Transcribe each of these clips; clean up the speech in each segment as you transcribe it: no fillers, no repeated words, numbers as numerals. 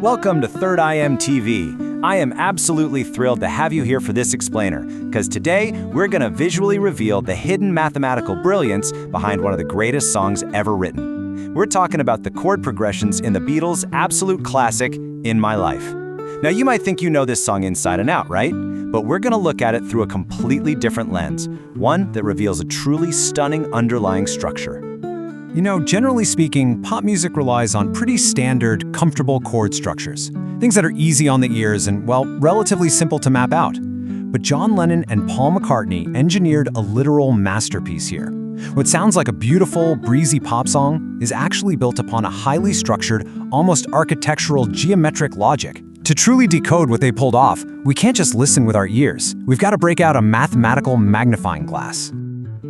Welcome to Third IM TV. I am absolutely thrilled to have you here for this explainer, because today we're going to visually reveal the hidden mathematical brilliance behind one of the greatest songs ever written. We're talking about the chord progressions in the Beatles' absolute classic, In My Life. Now you might think you know this song inside and out, right? But we're going to look at it through a completely different lens, one that reveals a truly stunning underlying structure. You know, generally speaking, pop music relies on pretty standard, comfortable chord structures. Things that are easy on the ears and, well, relatively simple to map out. But John Lennon and Paul McCartney engineered a literal masterpiece here. What sounds like a beautiful, breezy pop song is actually built upon a highly structured, almost architectural geometric logic. To truly decode what they pulled off, we can't just listen with our ears. We've got to break out a mathematical magnifying glass.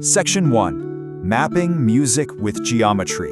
Section 1. Mapping music with geometry.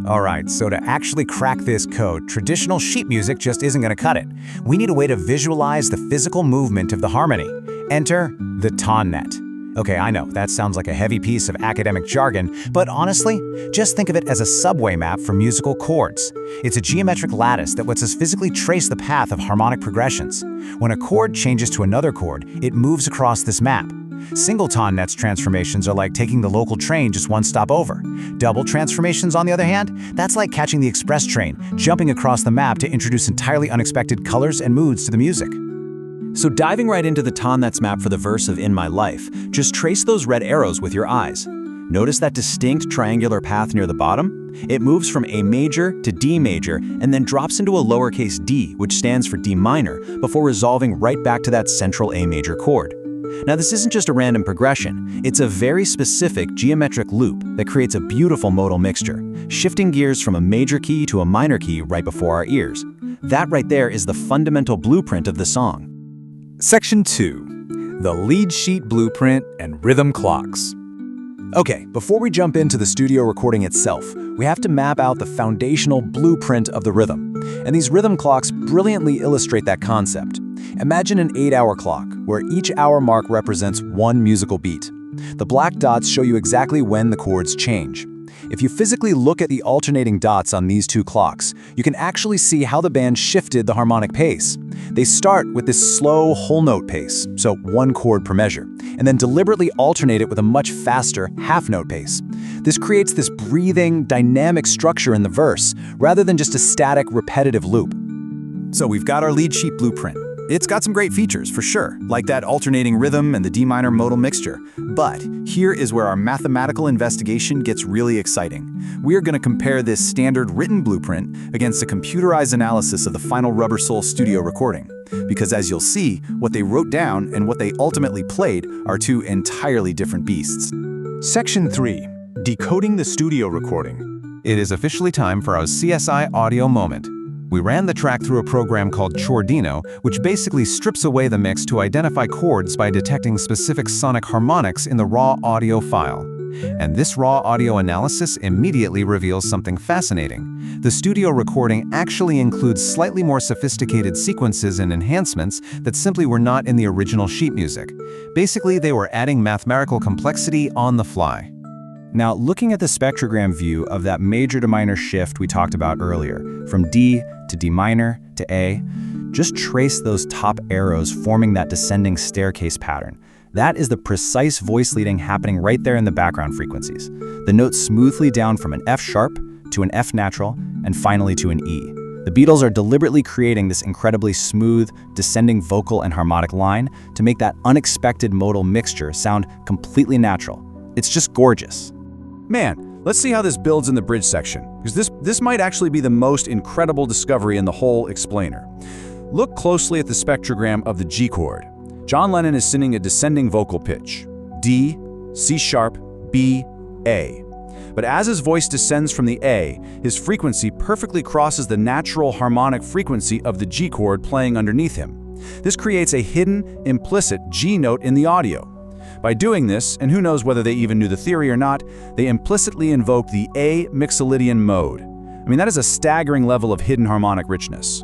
All right, so to actually crack this code, traditional sheet music just isn't going to cut it. We need a way to visualize the physical movement of the harmony. Enter the tonnetz. Okay, I know, that sounds like a heavy piece of academic jargon, but honestly, just think of it as a subway map for musical chords. It's a geometric lattice that lets us physically trace the path of harmonic progressions. When a chord changes to another chord, it moves across this map. Single tonnetz transformations are like taking the local train just one stop over. Double transformations, on the other hand, that's like catching the express train, jumping across the map to introduce entirely unexpected colors and moods to the music. So diving right into the tonnetz map for the verse of In My Life, just trace those red arrows with your eyes. Notice that distinct triangular path near the bottom? It moves from A major to D major and then drops into a lowercase d, which stands for D minor, before resolving right back to that central A major chord. Now this isn't just a random progression, it's a very specific geometric loop that creates a beautiful modal mixture, shifting gears from a major key to a minor key right before our ears. That right there is the fundamental blueprint of the song. Section 2. The lead sheet blueprint and rhythm clocks. Okay, before we jump into the studio recording itself, we have to map out the foundational blueprint of the rhythm. And these rhythm clocks brilliantly illustrate that concept. Imagine an 8-hour clock, where each hour mark represents one musical beat. The black dots show you exactly when the chords change. If you physically look at the alternating dots on these two clocks, you can actually see how the band shifted the harmonic pace. They start with this slow whole note pace, so one chord per measure, and then deliberately alternate it with a much faster half note pace. This creates this breathing, dynamic structure in the verse, rather than just a static, repetitive loop. So we've got our lead sheet blueprint. It's got some great features, for sure, like that alternating rhythm and the D minor modal mixture. But here is where our mathematical investigation gets really exciting. We are going to compare this standard written blueprint against a computerized analysis of the final Rubber Soul studio recording. Because as you'll see, what they wrote down and what they ultimately played are two entirely different beasts. Section 3. Decoding the studio recording. It is officially time for our CSI audio moment. We ran the track through a program called Chordino, which basically strips away the mix to identify chords by detecting specific sonic harmonics in the raw audio file. And this raw audio analysis immediately reveals something fascinating. The studio recording actually includes slightly more sophisticated sequences and enhancements that simply were not in the original sheet music. Basically, they were adding mathematical complexity on the fly. Now, looking at the spectrogram view of that major to minor shift we talked about earlier, from D to D minor to A, just trace those top arrows forming that descending staircase pattern. That is the precise voice leading happening right there in the background frequencies. The notes smoothly down from an F sharp to an F natural and finally to an E. The Beatles are deliberately creating this incredibly smooth, descending vocal and harmonic line to make that unexpected modal mixture sound completely natural. It's just gorgeous. Man, let's see how this builds in the bridge section, because this might actually be the most incredible discovery in the whole explainer. Look closely at the spectrogram of the G chord. John Lennon is singing a descending vocal pitch, D, C sharp, B, A. But as his voice descends from the A, his frequency perfectly crosses the natural harmonic frequency of the G chord playing underneath him. This creates a hidden, implicit G note in the audio. By doing this, and who knows whether they even knew the theory or not, they implicitly invoked the A Mixolydian mode. I mean, that is a staggering level of hidden harmonic richness.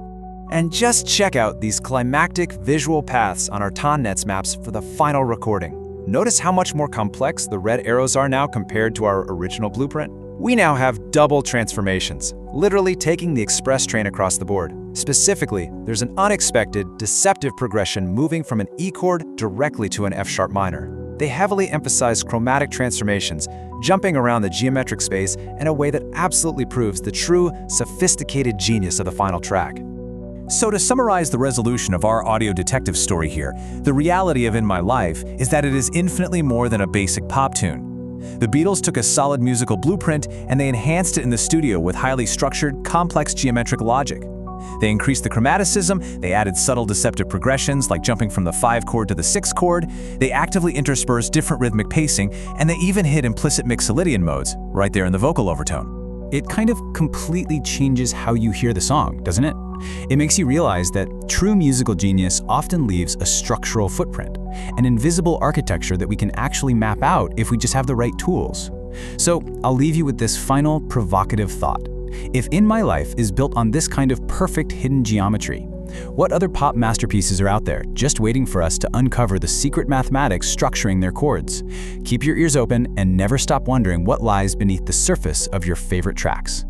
And just check out these climactic visual paths on our tonnetz maps for the final recording. Notice how much more complex the red arrows are now compared to our original blueprint? We now have double transformations, literally taking the express train across the board. Specifically, there's an unexpected, deceptive progression moving from an E chord directly to an F-sharp minor. They heavily emphasize chromatic transformations, jumping around the geometric space in a way that absolutely proves the true, sophisticated genius of the final track. So to summarize the resolution of our audio detective story here, the reality of In My Life is that it is infinitely more than a basic pop tune. The Beatles took a solid musical blueprint and they enhanced it in the studio with highly structured, complex geometric logic. They increased the chromaticism, they added subtle deceptive progressions like jumping from the 5 chord to the 6 chord, they actively interspersed different rhythmic pacing, and they even hid implicit mixolydian modes, right there in the vocal overtone. It kind of completely changes how you hear the song, doesn't it? It makes you realize that true musical genius often leaves a structural footprint, an invisible architecture that we can actually map out if we just have the right tools. So I'll leave you with this final provocative thought. If In My Life is built on this kind of perfect hidden geometry, what other pop masterpieces are out there just waiting for us to uncover the secret mathematics structuring their chords? Keep your ears open and never stop wondering what lies beneath the surface of your favorite tracks.